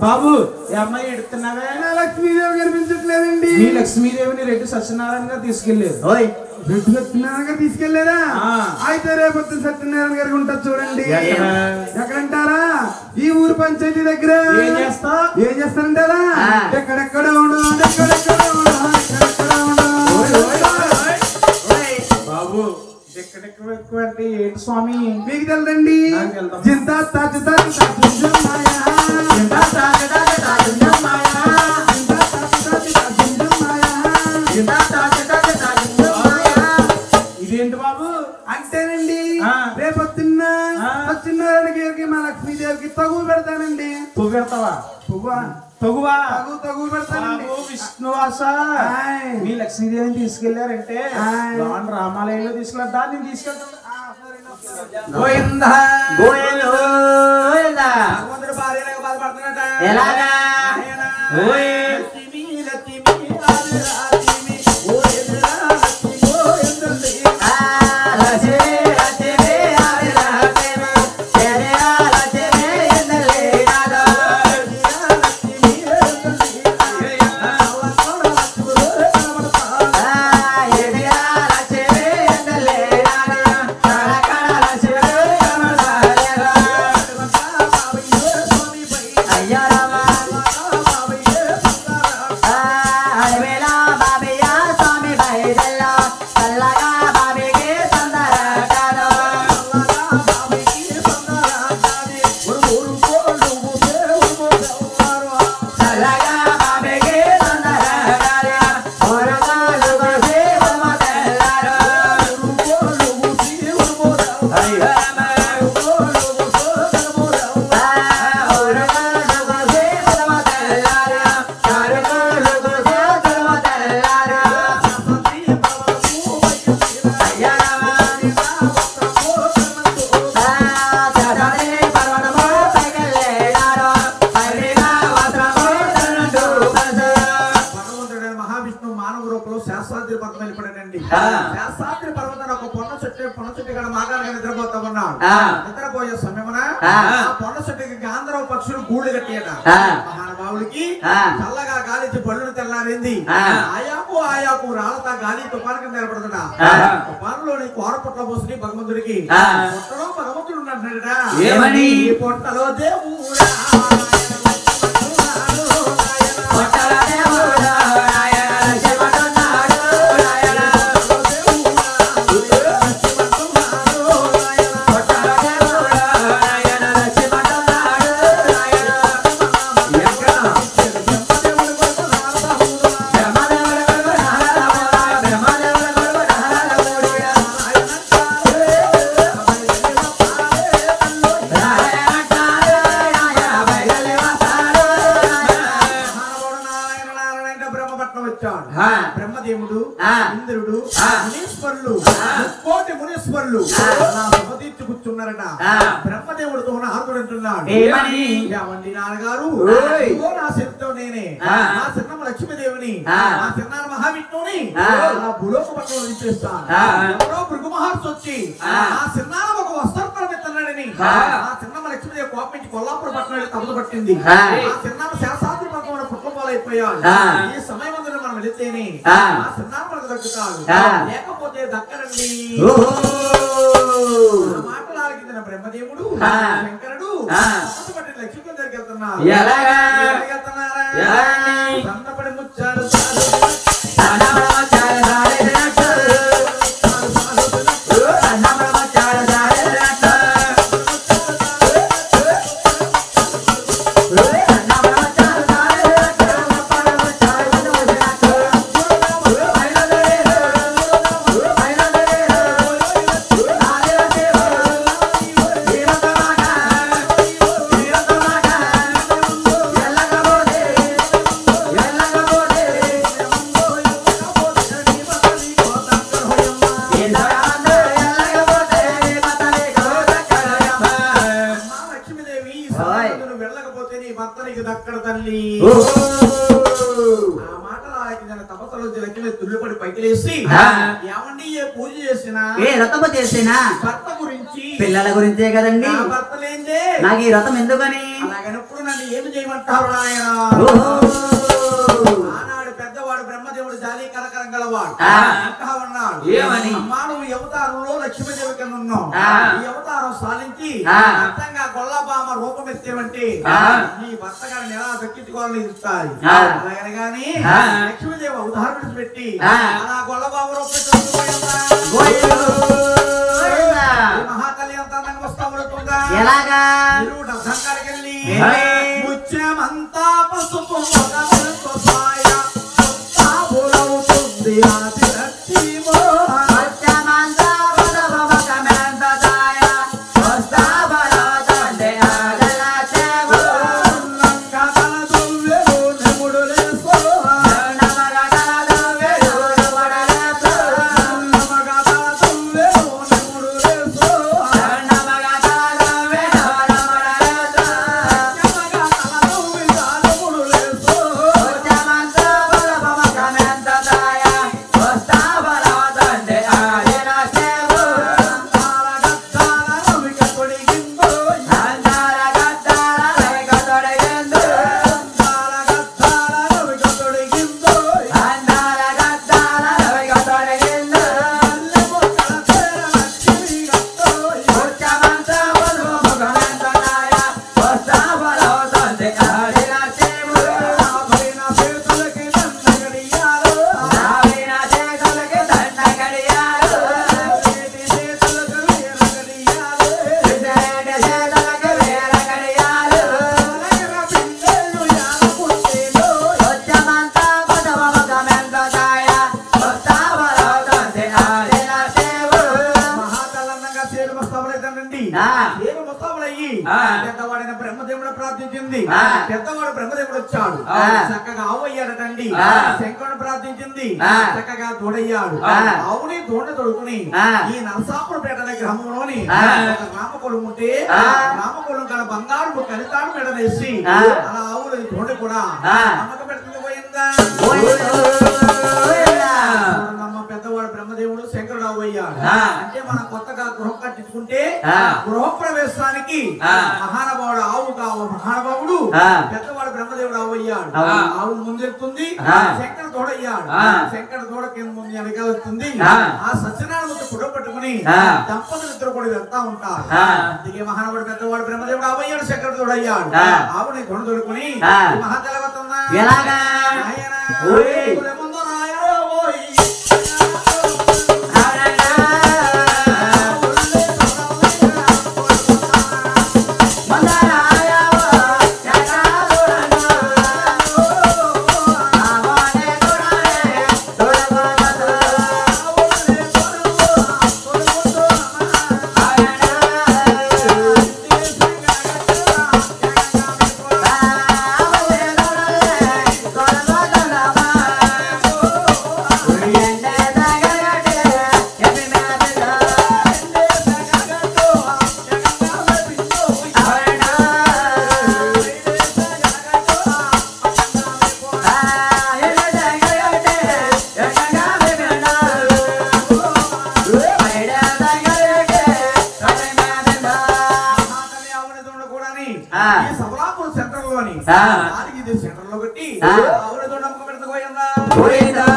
బాబు ఈ అమ్మాయి ఎడుతున్నావే? లక్ష్మీదేవి కనిపించట్లేదండి. మీ లక్ష్మీదేవిని రెడ్డి సత్యనారాయణ గారు తీసుకెళ్లేదు. రెడ్డి సత్యనారాయణ గారు తీసుకెళ్లేదా? అయితే రేపు సత్యనారాయణ గారికి ఉంటుంది చూడండి. ఎక్కడంటారా? ఈ ఊరు పంచాయతీ దగ్గర. ఏం చేస్తారంటారా? ఎక్కడెక్కడ ఉండు బాబు. ఎక్కడెక్కడ ఎక్కువ అంటే ఏంటి స్వామి? మీకు తెలదండి. ఇదేంటి బాబు? అంటేనండి రేపొద్దున్న సత్యనారాయణ గారికి మా లక్ష్మీదేవికి తగువ పెడతానండి. తగు పెడతావా? తగువా? తగు పెడతాను. విష్ణువాస మీ లక్ష్మీదేవిని తీసుకెళ్లారంటే రామాలయంలో తీసుకెళ్ళా. దాన్ని తీసుకెళ్తాను. ఎలాగా శాస్త్రి పర్వతాన్ని ఒక పొన్న చెట్టు కూడా మాగాడుగా నిద్రపోతా ఉన్నాడు. నిద్రపోయే సమయమున పొన్న చెట్టుకి గాంధర్వ పక్షులు గూళ్ళు కట్టియట. మహానుభావుడికి చల్లగా గాలించి పళ్ళును తెల్లారింది. ఆయాకు రాళ్ళతా గాలి తుఫాను కింద ఏర్పడుతున్నా తుఫానులోని కోరపొట్ల పోసుని భగవంతుడికి పొట్టలో భగవంతుడు ఉన్నాడు. పొట్టలో దేవుడా బ్రహ్మదేవుడు, ఇంద్రుడు, మునీశ్వరులు, కోటి మునీశ్వరులు తీర్చి కూర్చున్నారట. బ్రహ్మదేవుడితో ఆర్తుడు అంటున్నాడు, ఏమండి నాన్నగారు, నా శక్తితో నేనే నా చిన్నమ్మ లక్ష్మీదేవిని నా చిన్న మహావిష్ణువుని నా భూలోక పట్టణంలో నిలిపేస్తాను. ఎవరో భృగు మహర్షి వచ్చి నా చిన్నాన ఒక వస్త్రం ఎత్తన్నాడని నా చిన్నమ్మ లక్ష్మీదేవి కోపించి కొల్లాపురం పట్టణం తమదు పట్టింది. నా చిన్నమ్మ శాస్త్రాద్రి పక్కన పుట్లపాలైపోయాడు. ఈ సమయం మనం వెళితేనే ఆ చిన్నాన మనకు దక్కుతాడు, లేకపోతే దక్కరండి. మాటలు ఆలకించిన బ్రహ్మదేవుడు శంకరుడు లక్ష్మీ దగ్గరికి వెళ్తున్నారు. సన్నపడి ముచ్చాడు దక్కడ తల్లి. ఆ మాటలు ఆలకించిన తపస్సులో లక్ష్మి తుల్లిపడి పైకి లేసి, ఏమండి ఏ పూజ చేసినా ఏ రథము చేసినా భర్త గురించి పిల్లల గురించే కదండి. భర్త లేదే నాకు ఈ రథం ఎందుకని అలాగనప్పుడు నన్ను ఏమి చేయమంటారు నాయన? ఆనాడు పెద్దవాడు బ్రహ్మదేవుడు జాలి కరకరం గలవాడు అంటా ఉన్నాడు. ఏమని? అమ్మా నువ్వు అవతారంలో లక్ష్మీదేవి కింద ఉన్నావు. ఈ అవతారం సాధించి అర్థంగా గొల్లబామ రూపం ఎత్తేవంటే నీ భర్త గారిని ఎలా దక్కించుకోవాలని ఇస్తారు. అలాగని లక్ష్మీదేవి ఉదాహరణ పెట్టి అలా గొల్లబామ రూపం మహాతల్లి అంత అందంగా వస్తా పడుతుందా? ఎలాగా? సంకడికెళ్ళి ముత్యమంతా పసుపు సాయ అవుతుంది ఆది రక్తిమో పెద్దవాడైన బ్రహ్మదేవుడు ప్రార్థించింది. పెద్దవాడు బ్రహ్మదేవుడు వచ్చాడు, చక్కగా ఆవు అయ్యాడటండి. శంకరుడు ప్రార్థించింది, చక్కగా తోడయ్యాడు. ఆవుని తోడ తొడుకుని ఈ నరసాపురపేట గ్రామంలోని రామకులం ఉంటే రామకులం కాడ బంగారు కలితాడు మెడనేసి అలా ఆవులు తోడ కూడా అమ్మక పెడుతుంది పోయిందా? పెద్దవాడు బ్రహ్మదేవుడు శంకరుడు అవ్వయ్యాడు. అంటే మనం కొత్తగా గృహం కట్టించుకుంటే గృహప్రవేశానికి మహానుభావుడు ఆవు కావు మహానుభావుడు పెద్దవాడు బ్రహ్మదేవుడు అవ్వయ్యాడు. ఆవు ముందెళ్తుంది, శంకర తోడయ్యాడు. శంకర తోడ కింద ముందు వెనకాలుతుంది. ఆ సత్యనారాయణ పుడ పట్టుకుని దంపతులు ఇద్దరు కూడా వెళ్తా ఉంటారు. అందుకే మహానుభావుడు పెద్దవాడు బ్రహ్మదేవుడు అవ్వయ్యాడు, శంకర తోడయ్యాడు. ఆవుని తొడ తొడుకుని మహాతెలవతుందా సభలాపురం సెంటర్ లోని సెంటర్ లో పెట్టి ఆవిడ నమ్మకం పెడతా పోయిందా?